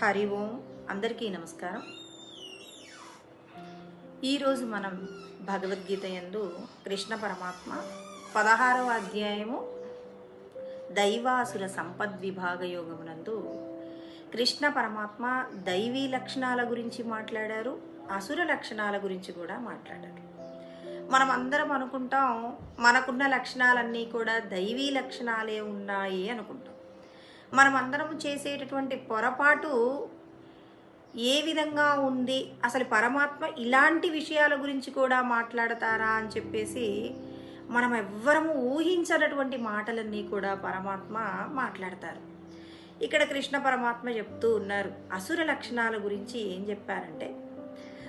హరి ఓం. అందరికీ నమస్కారం. ఈరోజు మనం భగవద్గీత యందు కృష్ణ పరమాత్మ 16వ అధ్యాయము దైవాసుర సంపద్విభాగ యోగమునందు కృష్ణ పరమాత్మ దైవీ లక్షణాల గురించి మాట్లాడారు, అసుర లక్షణాల గురించి కూడా మాట్లాడారు. మనం అందరం అనుకుంటాం మనకున్న లక్షణాలన్నీ కూడా దైవీ లక్షణాలే ఉన్నాయి అనుకుంటాం. మనం అందరం చేసేటటువంటి పొరపాటు ఏ విధంగా ఉంది, అసలు పరమాత్మ ఇలాంటి విషయాల గురించి కూడా మాట్లాడతారా అని చెప్పేసి మనం ఎవ్వరము ఊహించనటువంటి మాటలన్నీ కూడా పరమాత్మ మాట్లాడతారు. ఇక్కడ కృష్ణ పరమాత్మ చెప్తూ ఉన్నారు అసుర లక్షణాల గురించి. ఏం చెప్పారంటే,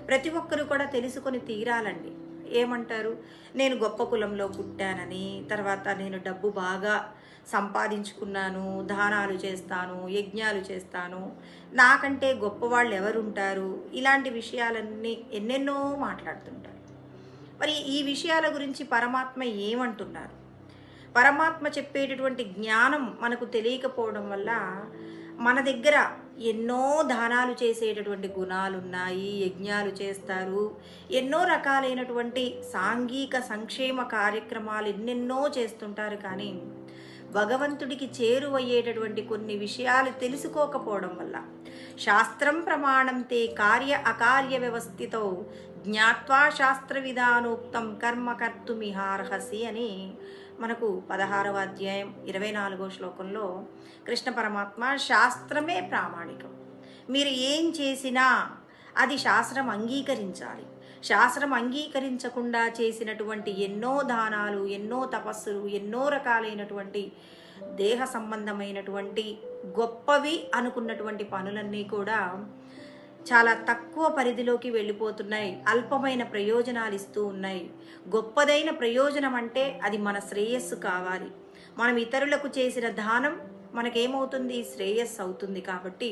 ప్రతి ఒక్కరు కూడా తెలుసుకొని తీరాలండి. ఏమంటారు, నేను గొప్ప కులంలో పుట్టానని, తర్వాత నేను డబ్బు బాగా సంపాదించుకున్నాను, దానాలు చేస్తాను, యజ్ఞాలు చేస్తాను, నాకంటే గొప్పవాళ్ళు ఎవరుంటారు, ఇలాంటి విషయాలన్నీ ఎన్నెన్నో మాట్లాడుతుంటారు. మరి ఈ విషయాల గురించి పరమాత్మ ఏమంటున్నారు? పరమాత్మ చెప్పేటటువంటి జ్ఞానం మనకు తెలియకపోవడం వల్ల మన దగ్గర ఎన్నో దానాలు చేసేటటువంటి గుణాలు ఉన్నాయి, యజ్ఞాలు చేస్తారు, ఎన్నో రకాలైనటువంటి సాంఘిక సంక్షేమ కార్యక్రమాలు ఎన్నెన్నో చేస్తుంటారు. కానీ భగవంతుడికి చేరువయ్యేటటువంటి కొన్ని విషయాలు తెలుసుకోకపోవడం వల్ల శాస్త్రం ప్రమాణం తే కార్య అకార్య వ్యవస్థితో జ్ఞాత్వా శాస్త్ర విధానోక్తం కర్మ కర్తుమిహార్హసి అని మనకు 16వ అధ్యాయం 24వ శ్లోకంలో కృష్ణ పరమాత్మ శాస్త్రమే ప్రామాణికం, మీరు ఏం చేసినా అది శాస్త్రం అంగీకరించాలి. శాస్త్రం అంగీకరించకుండా చేసినటువంటి ఎన్నో దానాలు, ఎన్నో తపస్సులు, ఎన్నో రకాలైనటువంటి దేహ సంబంధమైనటువంటి గొప్పవి అనుకున్నటువంటి పనులన్నీ కూడా చాలా తక్కువ పరిధిలోకి వెళ్ళిపోతున్నాయి, అల్పమైన ప్రయోజనాలు ఇస్తూ ఉన్నాయి. గొప్పదైన ప్రయోజనం అంటే అది మన శ్రేయస్సు కావాలి. మనం ఇతరులకు చేసిన దానం మనకేమవుతుంది, శ్రేయస్సు అవుతుంది. కాబట్టి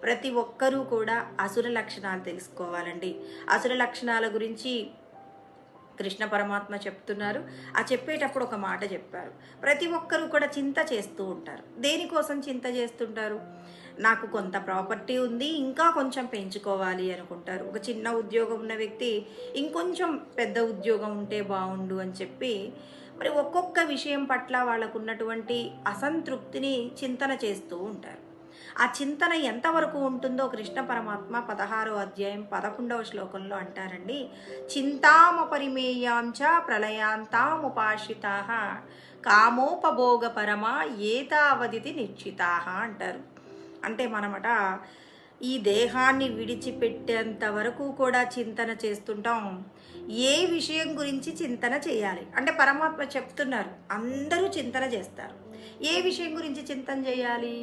ప్రతి ఒక్కరూ కూడా అసుర లక్షణాలు తెలుసుకోవాలండి. అసుర లక్షణాల గురించి కృష్ణ పరమాత్మ చెప్తున్నారు. ఆ చెప్పేటప్పుడు ఒక మాట చెప్పారు, ప్రతి ఒక్కరూ కూడా చింత చేస్తూ ఉంటారు. దేనికోసం చింత చేస్తుంటారు? నాకు కొంత ప్రాపర్టీ ఉంది, ఇంకా కొంచెం పెంచుకోవాలి అనుకుంటారు. ఒక చిన్న ఉద్యోగం ఉన్న వ్యక్తి ఇంకొంచెం పెద్ద ఉద్యోగం ఉంటే బాగుండు అని చెప్పి మరి ఒక్కొక్క విషయం పట్ల వాళ్ళకు ఉన్నటువంటి అసంతృప్తిని చింతన చేస్తూ ఉంటారు. ఆ చింతన ఎంతవరకు ఉంటుందో కృష్ణ పరమాత్మ 16వ అధ్యాయం 11వ శ్లోకంలో అంటారండి, చింతామపరిమేయాంచ ప్రళయాంతాముపాశ్రితాః కామోపభోగ పరమా ఏతావదితి నిశ్చితాః అంటారు. అంటే మనమట ఈ దేహాన్ని విడిచిపెట్టేంత వరకు కూడా చింతన చేస్తుంటాం. ఏ విషయం గురించి చింతన చేయాలి అంటే పరమాత్మ చెప్తున్నారు అందరూ చింతన చేస్తారు. ఏ విషయం గురించి చింతన చేయాలి?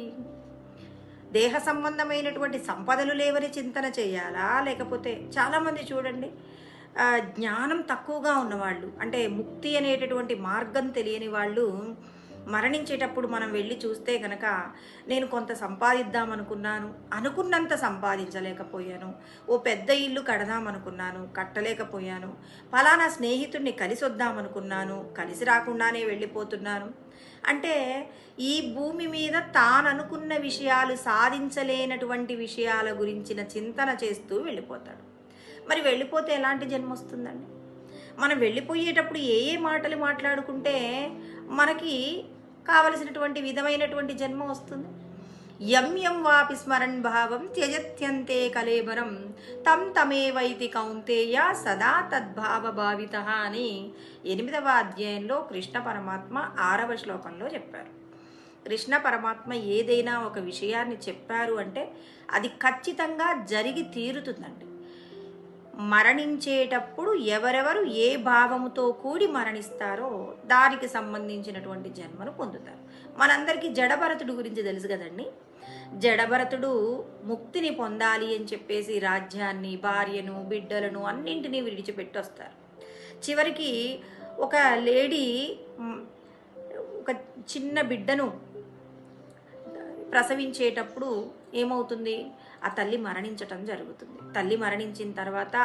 దేహ సంబంధమైనటువంటి సంపదలు లేవని చింతన చేయాలా? లేకపోతే చాలామంది చూడండి, జ్ఞానం తక్కువగా ఉన్నవాళ్ళు, అంటే ముక్తి అనేటటువంటి మార్గం తెలియని వాళ్ళు మరణించేటప్పుడు మనం వెళ్ళి చూస్తే కనుక, నేను కొంత సంపాదిద్దామనుకున్నాను, అనుకున్నంత సంపాదించలేకపోయాను, ఓ పెద్ద ఇల్లు కడదామనుకున్నాను, కట్టలేకపోయాను, ఫలానా స్నేహితుడిని కలిసి వద్దామనుకున్నాను, కలిసి రాకుండానే వెళ్ళిపోతున్నాను. అంటే ఈ భూమి మీద తాననుకున్న విషయాలు సాధించలేనటువంటి విషయాల గురించిన చింతన చేస్తూ వెళ్ళిపోతాడు. మరి వెళ్ళిపోతే ఎలాంటి జన్మ వస్తుందండి? మనం వెళ్ళిపోయేటప్పుడు ఏ ఏ మాటలు మాట్లాడుకుంటే మనకి కావలసినటువంటి విధమైనటువంటి జన్మ వస్తుంది? యం యం వాపి స్మరణ్ భావం త్యజత్యంతే కలేబరం తం తమేవైతి కౌంతేయ సదా తద్భావ భావిత అని 8వ అధ్యాయంలో కృష్ణ పరమాత్మ 6వ శ్లోకంలో చెప్పారు. కృష్ణ పరమాత్మ ఏదైనా ఒక విషయాన్ని చెప్పారు అంటే అది ఖచ్చితంగా జరిగి తీరుతుందండి. మరణించేటప్పుడు ఎవరెవరు ఏ భావముతో కూడి మరణిస్తారో దానికి సంబంధించినటువంటి జన్మను పొందుతారు. మనందరికీ జడభరతుడు గురించి తెలుసు కదండి. జడభరతుడు ముక్తిని పొందాలి అని చెప్పేసి రాజ్యాన్ని, భార్యను, బిడ్డలను అన్నింటినీ విడిచిపెట్టి వస్తారు. చివరికి ఒక లేడీ ఒక చిన్న బిడ్డను ప్రసవించేటప్పుడు ఏమవుతుంది, ఆ తల్లి మరణించటం జరుగుతుంది. తల్లి మరణించిన తర్వాత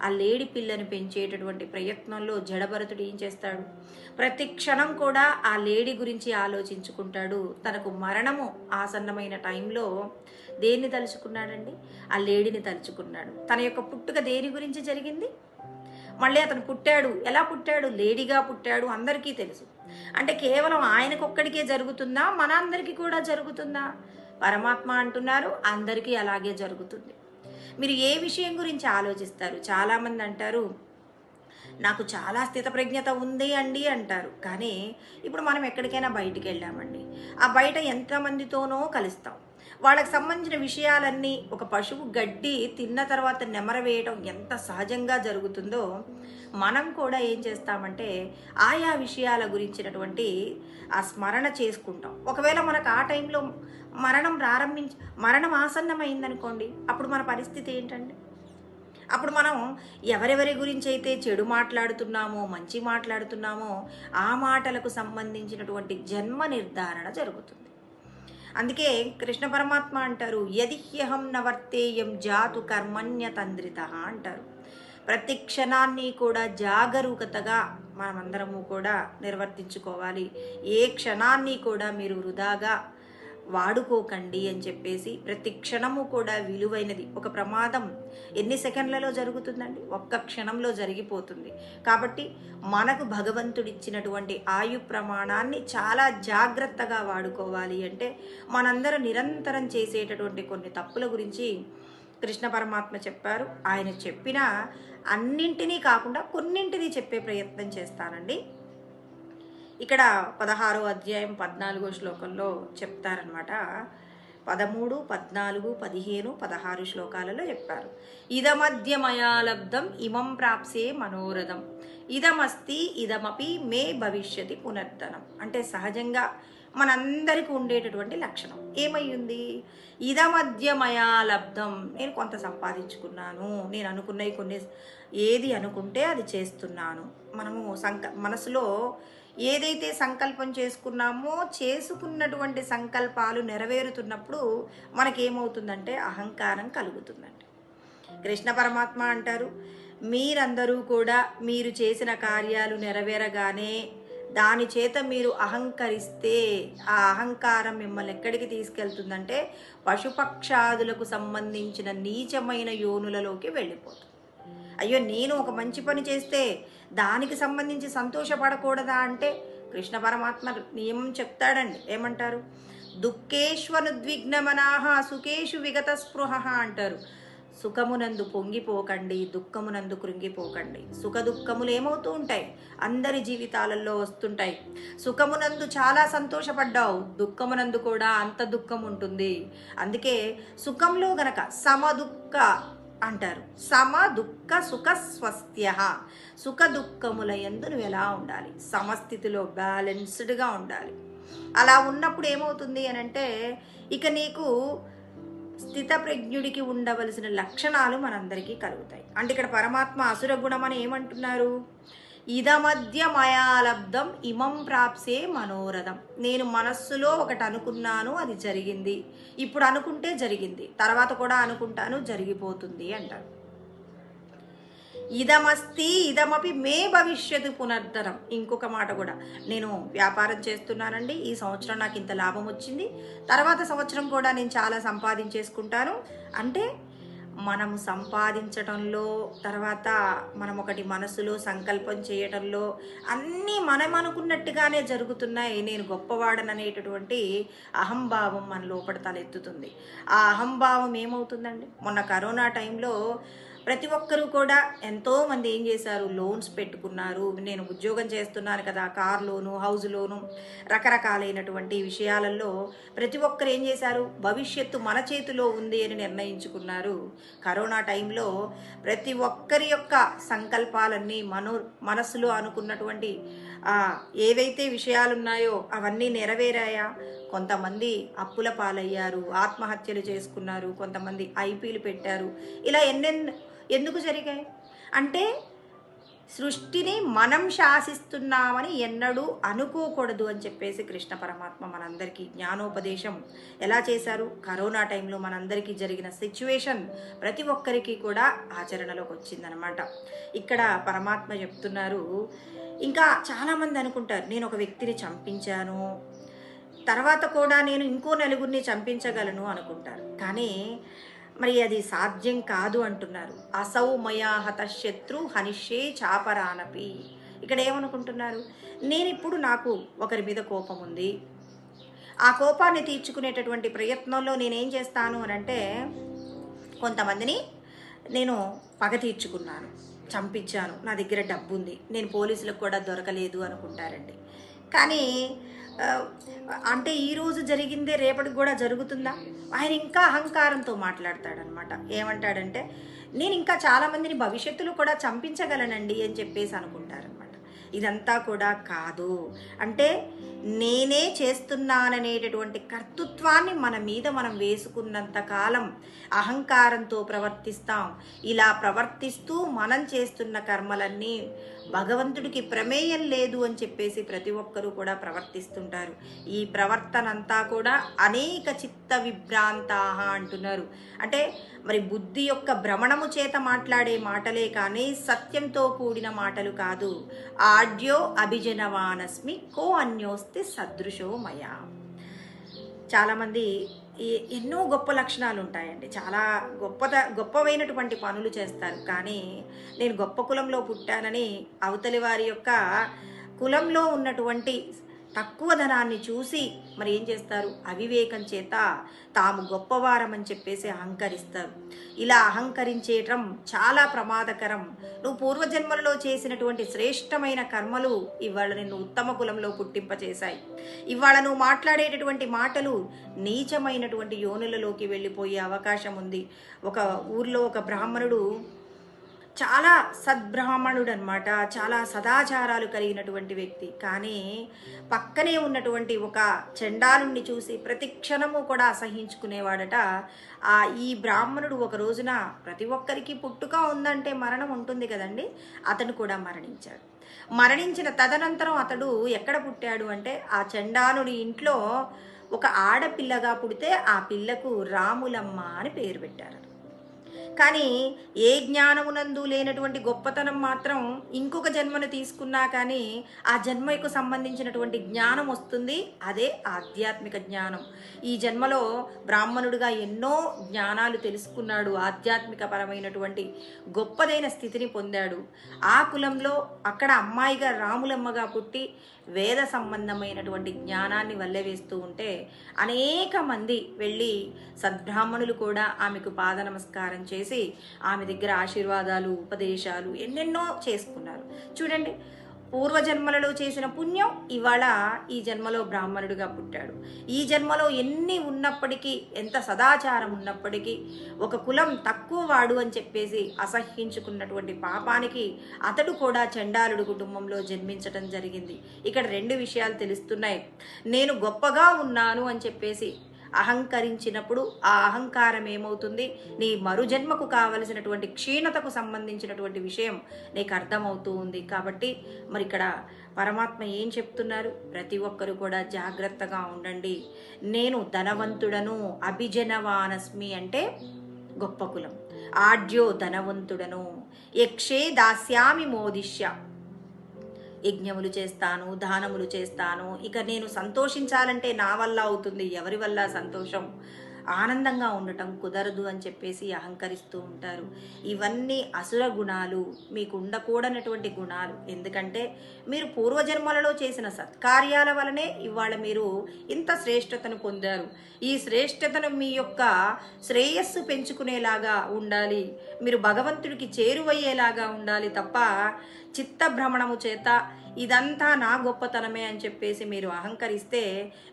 ఆ లేడి పిల్లని పెంచేటటువంటి ప్రయత్నంలో జడభరతుడు ఏం చేస్తాడు, ప్రతి క్షణం కూడా ఆ లేడి గురించి ఆలోచించుకుంటాడు. తనకు మరణము ఆసన్నమైన టైంలో దేన్ని తలుచుకున్నాడండి, ఆ లేడిని తలుచుకున్నాడు. తన యొక్క పుట్టుక దేని గురించి జరిగింది, మళ్ళీ అతను పుట్టాడు, ఎలా పుట్టాడు, లేడీగా పుట్టాడు, అందరికీ తెలుసు. అంటే కేవలం ఆయనకొక్కడికే జరుగుతుందా, మన అందరికీ కూడా జరుగుతుందా? పరమాత్మ అంటున్నారు అందరికీ అలాగే జరుగుతుంది. మీరు ఏ విషయం గురించి ఆలోచిస్తారు? చాలామంది అంటారు నాకు చాలా స్థితప్రజ్ఞత ఉంది అండి అంటారు. కానీ ఇప్పుడు మనం ఎక్కడికైనా బయటికి వెళ్ళామండి, ఆ బయట ఎంతమందితోనో కలుస్తాం. వాళ్ళకి సంబంధించిన విషయాలన్నీ, ఒక పశువు గడ్డి తిన్న తర్వాత నెమర వేయడం ఎంత సహజంగా జరుగుతుందో, మనం కూడా ఏం చేస్తామంటే ఆయా విషయాల గురించినటువంటి ఆ స్మరణ చేసుకుంటాం. ఒకవేళ మనకు ఆ టైంలో మరణం ఆసన్నమైందనుకోండి, అప్పుడు మన పరిస్థితి ఏంటండి? అప్పుడు మనం ఎవరెవరి గురించి అయితే చెడు మాట్లాడుతున్నామో, మంచి మాట్లాడుతున్నామో, ఆ మాటలకు సంబంధించినటువంటి జన్మ నిర్ధారణ జరుగుతుంది. అందుకే కృష్ణ పరమాత్మ అంటారు యదిహ్యహం నవర్తేయం జాతు కర్మణ్య తంద్రిత అంటారు. ప్రతి క్షణాన్ని కూడా జాగరూకతగా మనమందరము కూడా నిర్వర్తించుకోవాలి. ఏ క్షణాన్ని కూడా మీరు వృధాగా వాడుకోకండి అని చెప్పేసి, ప్రతి క్షణము కూడా విలువైనది. ఒక ప్రమాదం ఎన్ని సెకండ్లలో జరుగుతుందండి, ఒక్క క్షణంలో జరిగిపోతుంది. కాబట్టి మనకు భగవంతుడిచ్చినటువంటి ఆయు ప్రమాణాన్ని చాలా జాగ్రత్తగా వాడుకోవాలి. అంటే మనందరం నిరంతరం చేసేటటువంటి కొన్ని తప్పుల గురించి కృష్ణ పరమాత్మ చెప్పారు. ఆయన చెప్పిన అన్నింటినీ కాకుండా కొన్నింటినీ చెప్పే ప్రయత్నం చేస్తానండి. ఇక్కడ 16వ అధ్యాయం 14వ శ్లోకంలో చెప్తారనమాట. 13, 14, 15, 16 శ్లోకాలలో చెప్పారు. ఇదమద్య మయా లబ్ధం ఇమం ప్రాప్సే మనోరథం ఇదమస్తి ఇదమపి మే భవిష్యతి పునర్ధనం. అంటే సహజంగా మనందరికీ ఉండేటటువంటి లక్షణం ఏమై ఉంది, ఇదమద్య మయా లబ్ధం, నేను కొంత సంపాదించుకున్నాను, నేను అనుకున్నవి కొన్ని, ఏది అనుకుంటే అది చేస్తున్నాను. మనము మనసులో ఏదైతే సంకల్పం చేసుకున్నామో, చేసుకున్నటువంటి సంకల్పాలు నెరవేరుతున్నప్పుడు మనకేమవుతుందంటే అహంకారం కలుగుతుందండి. కృష్ణ పరమాత్మ అంటారు మీరందరూ కూడా మీరు చేసిన కార్యాలు నెరవేరగానే దాని చేత మీరు అహంకరిస్తే ఆ అహంకారం మిమ్మల్ని ఎక్కడికి తీసుకెళ్తుందంటే పశుపక్షాదులకు సంబంధించిన నీచమైన యోనులలోకి వెళ్ళిపోతుంది. అయ్యో నేను ఒక మంచి పని చేస్తే దానికి సంబంధించి సంతోషపడకూడదా అంటే కృష్ణ పరమాత్మ నియమం చెప్తాడండి. ఏమంటారు, దుఃఖేష్వనుద్విగ్నమనాహ సుఖేషు విగత స్పృహ అంటారు. సుఖమునందు పొంగిపోకండి, దుఃఖమునందు కృంగిపోకండి. సుఖ దుఃఖములు ఏమవుతూ ఉంటాయి, అందరి జీవితాలలో వస్తుంటాయి. సుఖమునందు చాలా సంతోషపడ్డావు, దుఃఖమునందు కూడా అంత దుఃఖం ఉంటుంది. అందుకే సుఖంలో గనక సమదుఃఖ అంటారు, సమ దుఃఖ సుఖ స్వస్త్య, సుఖ దుఃఖముల యందు నువ్వు ఎలా ఉండాలి, సమస్థితిలో బ్యాలెన్స్డ్గా ఉండాలి. అలా ఉన్నప్పుడు ఏమవుతుంది అని అంటే ఇక నీకు స్థితప్రజ్ఞుడికి ఉండవలసిన లక్షణాలు మనందరికీ కలుగుతాయి. అంటే ఇక్కడ పరమాత్మ అసుర గుణం అని ఏమంటున్నారు, ఇదమద్య మయా లబ్ధం ఇమం ప్రాప్సే మనోరథం, నేను మనస్సులో ఒకటి అనుకున్నాను, అది జరిగింది, ఇప్పుడు అనుకుంటే జరిగింది, తర్వాత కూడా అనుకుంటాను, జరిగిపోతుంది అంటారు. ఇదమస్తి ఇదమపి మే భవిష్యత్తు పునర్ధనం. ఇంకొక మాట కూడా, నేను వ్యాపారం చేస్తున్నానండి, ఈ సంవత్సరం నాకు ఇంత లాభం వచ్చింది, తర్వాత సంవత్సరం కూడా నేను చాలా సంపాదించేసుకుంటాను అంటే మనము సంపాదించటంలో, తర్వాత మనం ఒకటి మనసులో సంకల్పం చేయటంలో అన్నీ మనం అనుకున్నట్టుగానే జరుగుతున్నాయి. నేను గొప్పవాడననేటటువంటి అహంభావం మన లోపల తలెత్తుతుంది. ఆ అహంభావం ఏమవుతుందండి, మొన్న కరోనా టైంలో ప్రతి ఒక్కరూ కూడా ఎంతోమంది ఏం చేశారు, లోన్స్ పెట్టుకున్నారు. నేను ఉద్యోగం చేస్తున్నాను కదా, కార్ లోను, హౌస్ లోను, రకరకాలైనటువంటి విషయాలలో ప్రతి ఒక్కరు ఏం చేశారు, భవిష్యత్తు మన చేతిలో ఉంది అని నిర్ణయించుకున్నారు. కరోనా టైంలో ప్రతి ఒక్కరి యొక్క సంకల్పాలన్నీ మనసులో అనుకున్నటువంటి ఏవైతే విషయాలున్నాయో అవన్నీ నెరవేరాయా? కొంతమంది అప్పుల పాలయ్యారు, ఆత్మహత్యలు చేసుకున్నారు, కొంతమంది ఐపీలు పెట్టారు. ఇలా ఎందుకు జరిగాయి అంటే సృష్టిని మనం శాసిస్తున్నామని ఎన్నడూ అనుకోకూడదు అని చెప్పేసి కృష్ణ పరమాత్మ మనందరికీ జ్ఞానోపదేశం ఎలా చేశారు. కరోనా టైంలో మనందరికీ జరిగిన సిచ్యువేషన్ ప్రతి ఒక్కరికి కూడా ఆచరణలోకి వచ్చిందనమాట. ఇక్కడ పరమాత్మ చెప్తున్నారు, ఇంకా చాలామంది అనుకుంటారు నేను ఒక వ్యక్తిని చంపించాను, తర్వాత కూడా నేను ఇంకో నలుగురిని చంపించగలను అనుకుంటారు. కానీ మరి అది సాధ్యం కాదు అంటున్నారు. అసౌ మయా హత శత్రు హనిష్యే చాపరానపి. ఇక్కడ ఏమనుకుంటున్నారు, నేనిప్పుడు నాకు ఒకరి మీద కోపం ఉంది, ఆ కోపాన్ని తీర్చుకునేటటువంటి ప్రయత్నంలో నేనేం చేస్తాను అని అంటే కొంతమందిని నేను పగ తీర్చుకున్నాను, చంపించాను, నా దగ్గర డబ్బు ఉంది, నేను పోలీసులకు కూడా దొరకలేదు అనుకుంటారండి. కానీ అంటే ఈరోజు జరిగిందే రేపటికి కూడా జరుగుతుందా? ఆయన ఇంకా అహంకారంతో మాట్లాడతాడనమాట. ఏమంటాడంటే నేను ఇంకా చాలామందిని భవిష్యత్తులో కూడా చంపించగలనండి అని చెప్పేసి అనుకుంటారనమాట. ఇదంతా కూడా కాదు. అంటే నేనే చేస్తున్నాననేటటువంటి కర్తృత్వాన్ని మన మీద మనం వేసుకున్నంత కాలం అహంకారంతో ప్రవర్తిస్తాం. ఇలా ప్రవర్తిస్తూ మనం చేస్తున్న కర్మలన్నీ భగవంతుడికి ప్రమేయం లేదు అని చెప్పేసి ప్రతి ఒక్కరూ కూడా ప్రవర్తిస్తుంటారు. ఈ ప్రవర్తన అంతా కూడా అనేక చిత్త విభ్రాంతాహ అంటున్నారు. అంటే మరి బుద్ధి యొక్క భ్రమణము చేత మాట్లాడే మాటలే కానీ సత్యంతో కూడిన మాటలు కాదు. ఆడ్యో అభిజనవానస్మి కో అన్యోస్తి సదృశో మయా. చాలామంది ఎన్నో గొప్ప లక్షణాలు ఉంటాయండి, చాలా గొప్పవైనటువంటి పనులు చేస్తారు. కానీ నేను గొప్ప కులంలో పుట్టానని అవతలి వారి యొక్క కులంలో ఉన్నటువంటి తక్కువ ధనాన్ని చూసి మరి ఏం చేస్తారు, అవివేకం చేత తాము గొప్పవారమని చెప్పేసి అహంకరిస్తారు. ఇలా అహంకరించేయటం చాలా ప్రమాదకరం. నువ్వు పూర్వజన్మలలో చేసినటువంటి శ్రేష్టమైన కర్మలు ఇవాళ నిన్ను ఉత్తమ కులంలో పుట్టింపచేశాయి. ఇవాళ నువ్వు మాట్లాడేటటువంటి మాటలు నీచమైనటువంటి యోనులలోకి వెళ్ళిపోయే అవకాశం ఉంది. ఒక ఊర్లో ఒక బ్రాహ్మణుడు చాలా సద్బ్రాహ్మణుడు అనమాట, చాలా సదాచారాలు కలిగినటువంటి వ్యక్తి. కానీ పక్కనే ఉన్నటువంటి ఒక చండాలుణ్ణి చూసి ప్రతి క్షణము కూడా అసహించుకునేవాడట. ఈ బ్రాహ్మణుడు ఒక రోజున ప్రతి ఒక్కరికి పుట్టుక ఉందంటే మరణం ఉంటుంది కదండి, అతను కూడా మరణించాడు. మరణించిన తదనంతరం అతడు ఎక్కడ పుట్టాడు అంటే ఆ చండాలుడి ఇంట్లో ఒక ఆడపిల్లగా పుడితే ఆ పిల్లకు రాములమ్మ అని పేరు పెట్టారు. కానీ ఏ జ్ఞానమునందు లేనటువంటి గొప్పతనం మాత్రం ఇంకొక జన్మను తీసుకున్నా కానీ ఆ జన్మకు సంబంధించినటువంటి జ్ఞానం వస్తుంది. అదే ఆధ్యాత్మిక జ్ఞానం. ఈ జన్మలో బ్రాహ్మణుడిగా ఎన్నో జ్ఞానాలు తెలుసుకున్నాడు, ఆధ్యాత్మిక పరమైనటువంటి గొప్పదైన స్థితిని పొందాడు. ఆ కులంలో అక్కడ అమ్మాయిగా రాములమ్మగా పుట్టి వేద సంబంధమైనటువంటి జ్ఞానాన్ని వల్లెవేస్తూ ఉంటే అనేక మంది వెళ్ళి సద్బ్రాహ్మణులు కూడా ఆమెకు పాద నమస్కారం చేసి ఆమె దగ్గర ఆశీర్వాదాలు ఉపదేశాలు ఎన్నెన్నో చేసుకున్నారు. చూడండి, పూర్వజన్మలలో చేసిన పుణ్యం ఇవాళ ఈ జన్మలో బ్రాహ్మణుడిగా పుట్టాడు. ఈ జన్మలో ఎన్ని ఉన్నప్పటికీ, ఎంత సదాచారం ఉన్నప్పటికీ, ఒక కులం తక్కువ వాడు అని చెప్పేసి అసహ్యించుకున్నటువంటి పాపానికి అతడు కూడా చండాలుడు కుటుంబంలో జన్మించటం జరిగింది. ఇక్కడ రెండు విషయాలు తెలుస్తున్నాయి. నేను గొప్పగా ఉన్నాను అని చెప్పేసి అహంకరించినప్పుడు ఆ అహంకారం ఏమవుతుంది, నీ మరుజన్మకు కావలసినటువంటి క్షీణతకు సంబంధించినటువంటి విషయం నీకు అర్థమవుతూ ఉంది. కాబట్టి మరి ఇక్కడ పరమాత్మ ఏం చెప్తున్నారు, ప్రతి ఒక్కరు కూడా జాగ్రత్తగా ఉండండి. నేను ధనవంతుడను, అభిజనవానస్మి అంటే గొప్ప కులం, ఆడ్యో ధనవంతుడను, యక్షే దాస్యామి మోదిష్య, యజ్ఞములు చేస్తాను, దానములు చేస్తాను. ఇక నేను సంతోషించాలంటే నా వల్ల అవుతుంది, ఎవరి వల్ల సంతోషం ఆనందంగా ఉండటం కుదరదు అని చెప్పేసి అహంకరిస్తూ ఉంటారు. ఇవన్నీ అసుర గుణాలు, మీకు ఉండకూడనటువంటి గుణాలు. ఎందుకంటే మీరు పూర్వజన్మలలో చేసిన సత్కార్యాల వలనే ఇవాళ మీరు ఇంత శ్రేష్టతను పొందారు. ఈ శ్రేష్టతను మీ యొక్క శ్రేయస్సు పెంచుకునేలాగా ఉండాలి, మీరు భగవంతుడికి చేరువయ్యేలాగా ఉండాలి తప్ప చిత్తభ్రమణము చేత ఇదంతా నా గొప్పతనమే అని చెప్పేసి మీరు అహంకరిస్తే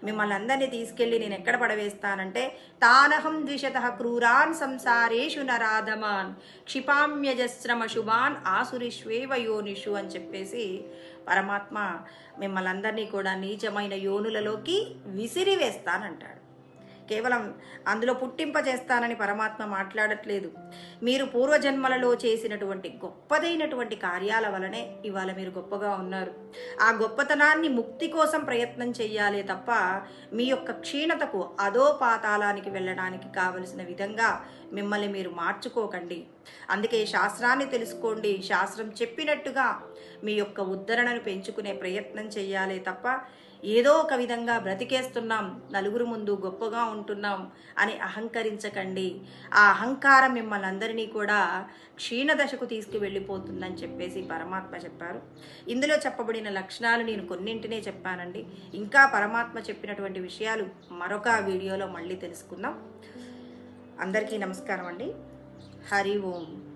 మిమ్మల్ని అందరినీ తీసుకెళ్ళి నేను ఎక్కడ పడవేస్తానంటే తానహం ద్విషతః క్రూరాన్ సంసారేషు నరాధమాన్ క్షిపామ్యజస్రమ శుభాన్ ఆసురిష్వేవ యోనిషు అని చెప్పేసి పరమాత్మ మిమ్మల్ని అందరినీ కూడా నీచమైన యోనులలోకి విసిరివేస్తానంటాడు. కేవలం అందులో పుట్టింపజేస్తానని పరమాత్మ మాట్లాడట్లేదు. మీరు పూర్వజన్మలలో చేసినటువంటి గొప్పదైనటువంటి కార్యాల వలనే ఇవాళ మీరు గొప్పగా ఉన్నారు. ఆ గొప్పతనాన్ని ముక్తి కోసం ప్రయత్నం చెయ్యాలే తప్ప మీ యొక్క క్షీణతకు అదో పాతాళానికి వెళ్ళడానికి కావలసిన విధంగా మిమ్మల్ని మీరు మార్చుకోకండి. అందుకే శాస్త్రాన్ని తెలుసుకోండి. శాస్త్రం చెప్పినట్టుగా మీ యొక్క ఉద్ధరణను పెంచుకునే ప్రయత్నం చెయ్యాలే తప్ప ఏదో ఒక విధంగా బ్రతికేస్తున్నాం, నలుగురు ముందు గొప్పగా ఉంటున్నాం అని అహంకరించకండి. ఆ అహంకారం మిమ్మల్ని అందరినీ కూడా క్షీణదశకు తీసుకువెళ్ళిపోతుందని చెప్పేసి పరమాత్మ చెప్పారు. ఇందులో చెప్పబడిన లక్షణాలు నేను కొన్నింటినే చెప్పానండి. ఇంకా పరమాత్మ చెప్పినటువంటి విషయాలు మరొక వీడియోలో మళ్ళీ తెలుసుకుందాం. అందరికీ నమస్కారం అండి. హరి ఓం.